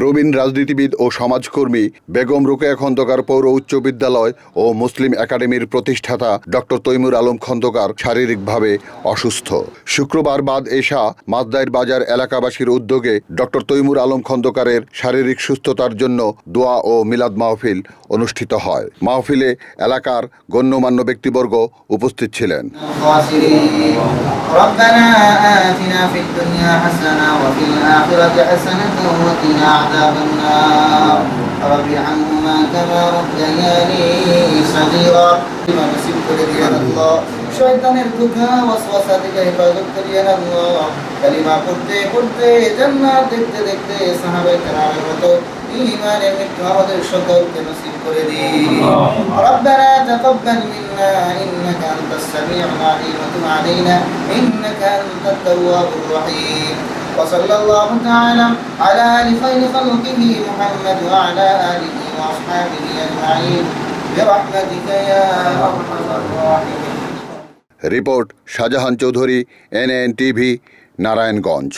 প্রবীণ রাজনীতিবিদ ও সমাজকর্মী বেগম রোকেয়া খন্দকার পৌর উচ্চ বিদ্যালয় ও মুসলিম একাডেমির প্রতিষ্ঠাতা ডক্টর তৈমুর আলম খন্দকার শারীরিকভাবে অসুস্থ। শুক্রবার বাদ এশা মাসদাইর বাজার এলাকাবাসীর উদ্যোগে ডক্টর তৈমুর আলম খন্দকারের শারীরিক সুস্থতার জন্য দোয়া ও মিলাদ মাহফিল অনুষ্ঠিত হয়। মাহফিলে এলাকার গণ্যমান্য ব্যক্তিবর্গ উপস্থিত ছিলেন। ربنا آتنا في الدنيا حسنة وفي الآخرة حسنة وقنا عذاب النار رب ارحمهما كما ربياني صغيرا بما نصيب كل الله শয়তানের ধোঁকা ওয়াসওয়াসা থেকে হেফাজত করিয়েন আল্লাহ। কালিমা পড়তে পড়তে জান্নাত দেখতে দেখতে সাহাবায়ে কেরামের মতো ঈমানের মৃত্যু আমাদের সকলকে নসিব করে দিন। রব্বানা তাকাব্বাল মিন্না ইন্নাকা আনতাস সামিউল আলিম ওয়া তুব আলাইনা ইন্নাকা আনতাত তাওয়াবুর রহিম। وصلى الله تعالى على آل خير خلقه محمد وعلى آله وأصحابه أجمعين برحمتك يا أرحم الراحمين। Report Shahjahan Chowdhury, NN TV, Narayanganj.